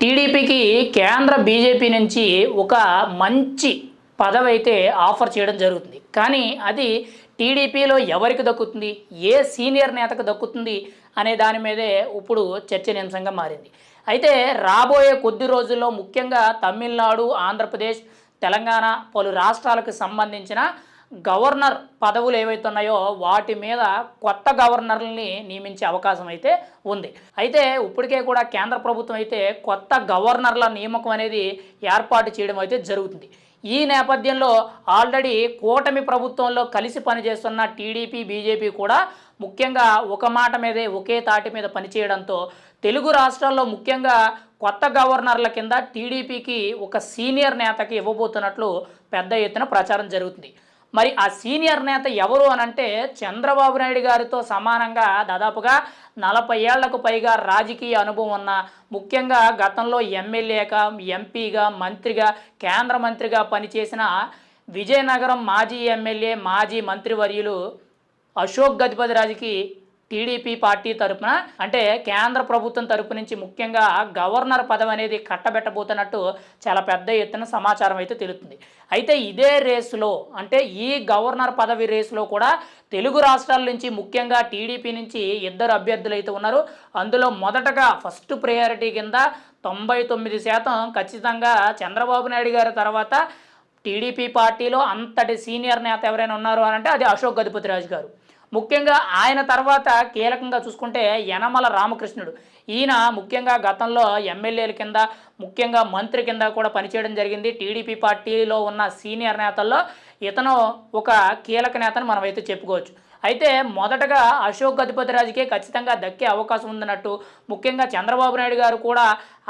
టీడీపీకి కేంద్ర బీజేపీ నుంచి ఒక మంచి పదవి అయితే ఆఫర్ చేయడం జరుగుతుంది. కానీ అది టీడీపీలో ఎవరికి దక్కుతుంది, ఏ సీనియర్ నేతకు దక్కుతుంది అనే దాని మీదే ఇప్పుడు చర్చనీయాంశంగా మారింది. అయితే రాబోయే కొద్ది రోజుల్లో ముఖ్యంగా తమిళనాడు, ఆంధ్రప్రదేశ్, తెలంగాణ పలు రాష్ట్రాలకు సంబంధించిన గవర్నర్ పదవులు ఏవైతే ఉన్నాయో వాటి మీద కొత్త గవర్నర్లని నియమించే అవకాశం అయితే ఉంది. అయితే ఇప్పటికే కూడా కేంద్ర ప్రభుత్వం అయితే కొత్త గవర్నర్ల నియామకం అనేది ఏర్పాటు చేయడం అయితే జరుగుతుంది. ఈ నేపథ్యంలో ఆల్రెడీ కూటమి ప్రభుత్వంలో కలిసి పనిచేస్తున్న టీడీపీ, బీజేపీ కూడా ముఖ్యంగా ఒక మాట మీదే ఒకే తాటి మీద పనిచేయడంతో తెలుగు రాష్ట్రాల్లో ముఖ్యంగా కొత్త గవర్నర్ల కింద టీడీపీకి ఒక సీనియర్ నేతకి ఇవ్వబోతున్నట్లు పెద్ద ఎత్తున ప్రచారం జరుగుతుంది. మరి ఆ సీనియర్ నేత ఎవరు అనంటే చంద్రబాబు నాయుడు గారితో సమానంగా దాదాపుగా 40 ఏళ్లకు పైగా రాజకీయ అనుభవం ఉన్న, ముఖ్యంగా గతంలో ఎమ్మెల్యేగా, ఎంపీగా, మంత్రిగా, కేంద్ర మంత్రిగా పనిచేసిన విజయనగరం మాజీ ఎమ్మెల్యే, మాజీ మంత్రివర్యులు అశోక్ గజపతిరాజుకి టీడీపీ పార్టీ తరపున అంటే కేంద్ర ప్రభుత్వం తరపు నుంచి ముఖ్యంగా గవర్నర్ పదవి అనేది కట్టబెట్టబోతున్నట్టు చాలా పెద్ద ఎత్తున సమాచారం అయితే తెలుస్తుంది. అయితే ఇదే రేసులో అంటే ఈ గవర్నర్ పదవి రేసులో కూడా తెలుగు రాష్ట్రాల నుంచి ముఖ్యంగా టీడీపీ నుంచి ఇద్దరు అభ్యర్థులు అయితే ఉన్నారు. అందులో మొదటగా ఫస్ట్ ప్రయారిటీ కింద 99% ఖచ్చితంగా చంద్రబాబు నాయుడు గారి తర్వాత టీడీపీ పార్టీలో అంతటి సీనియర్ నేత ఎవరైనా ఉన్నారు అని అంటే అది అశోక్ గజపతిరాజు గారు. ముఖ్యంగా ఆయన తర్వాత కీలకంగా చూసుకుంటే యనమల రామకృష్ణుడు. ఈయన ముఖ్యంగా గతంలో ఎమ్మెల్యేల కింద, ముఖ్యంగా మంత్రి కింద కూడా పనిచేయడం జరిగింది. టీడీపీ పార్టీలో ఉన్న సీనియర్ నేతల్లో ఇతను ఒక కీలక నేతను మనమైతే చెప్పుకోవచ్చు. అయితే మొదటగా అశోక్ గజపతిరాజుకే ఖచ్చితంగా దక్కే అవకాశం ఉందన్నట్టు, ముఖ్యంగా చంద్రబాబు నాయుడు గారు కూడా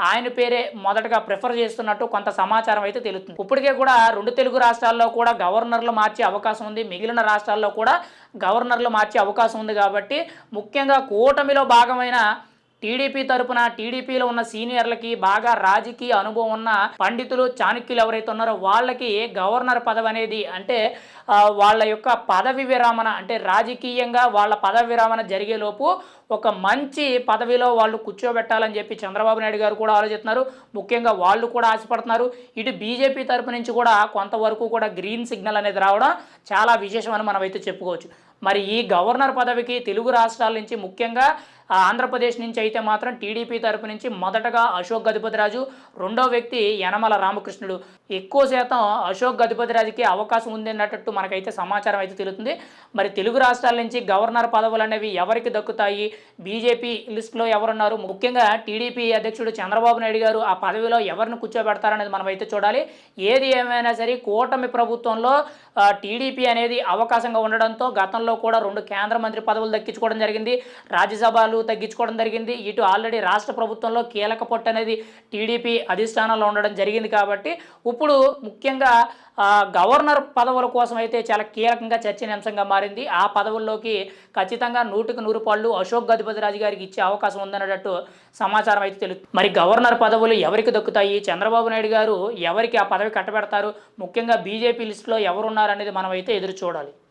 ఆయన పేరే మొదటగా ప్రిఫర్ చేస్తున్నట్టు కొంత సమాచారం అయితే తెలుస్తుంది. ఇప్పటికే కూడా 2 తెలుగు రాష్ట్రాల్లో కూడా గవర్నర్లు మార్చే అవకాశం ఉంది, మిగిలిన రాష్ట్రాల్లో కూడా గవర్నర్లు మార్చే అవకాశం ఉంది. కాబట్టి ముఖ్యంగా కూటమిలో భాగమైన టీడీపీ తరపున టీడీపీలో ఉన్న సీనియర్లకి బాగా రాజకీయ అనుభవం ఉన్న పండితులు, చాణక్యులు ఎవరైతే ఉన్నారో వాళ్ళకి గవర్నర్ పదవి అనేది అంటే వాళ్ళ యొక్క పదవి విరమణ అంటే రాజకీయంగా వాళ్ళ పదవి విరమణ జరిగేలోపు ఒక మంచి పదవిలో వాళ్ళు కూర్చోబెట్టాలని చెప్పి చంద్రబాబు నాయుడు గారు కూడా ఆలోచిస్తున్నారు. ముఖ్యంగా వాళ్ళు కూడా ఆశపడుతున్నారు. ఇటు బీజేపీ తరపు నుంచి కూడా కొంతవరకు కూడా గ్రీన్ సిగ్నల్ అనేది రావడం చాలా విశేషమని మనం అయితే చెప్పుకోవచ్చు. మరి ఈ గవర్నర్ పదవికి తెలుగు రాష్ట్రాల నుంచి ముఖ్యంగా ఆంధ్రప్రదేశ్ నుంచి అయితే మాత్రం టీడీపీ తరపు నుంచి మొదటగా అశోక్ గజపతిరాజు, రెండో వ్యక్తి యనమల రామకృష్ణుడు. ఎక్కువ శాతం అశోక్ గజపతిరాజుకి అవకాశం ఉంది అన్నట్టు మనకైతే సమాచారం అయితే తెలుస్తుంది. మరి తెలుగు రాష్ట్రాల నుంచి గవర్నర్ పదవులు అనేవి ఎవరికి దక్కుతాయి, బీజేపీ లిస్టులో ఎవరున్నారు, ముఖ్యంగా టీడీపీ అధ్యక్షుడు చంద్రబాబు నాయుడు గారు ఆ పదవిలో ఎవరిని కూర్చోబెడతారనేది మనం అయితే చూడాలి. ఏది ఏమైనా సరే కూటమి ప్రభుత్వంలో టీడీపీ అనేది అవకాశంగా ఉండడంతో గతంలో కూడా 2 కేంద్ర మంత్రి పదవులు దక్కించుకోవడం జరిగింది, రాజ్యసభలు తగ్గించుకోవడం జరిగింది. ఇటు ఆల్రెడీ రాష్ట్ర ప్రభుత్వంలో కీలక పొట్టు అనేది టీడీపీ అధిష్టానంలో ఉండడం జరిగింది. కాబట్టి ఇప్పుడు ముఖ్యంగా గవర్నర్ పదవుల కోసం అయితే చాలా కీలకంగా చర్చనీయాంశంగా మారింది. ఆ పదవుల్లోకి ఖచ్చితంగా 100కి 100 అశోక్ గజపతిరాజు గారికి ఇచ్చే అవకాశం ఉందన్నట్టు సమాచారం అయితే తెలుస్తుంది. మరి గవర్నర్ పదవులు ఎవరికి దక్కుతాయి, చంద్రబాబు నాయుడు గారు ఎవరికి ఆ పదవి కట్టబెడతారు, ముఖ్యంగా బీజేపీ లిస్టులో ఎవరున్నారనేది మనం అయితే ఎదురు చూడాలి.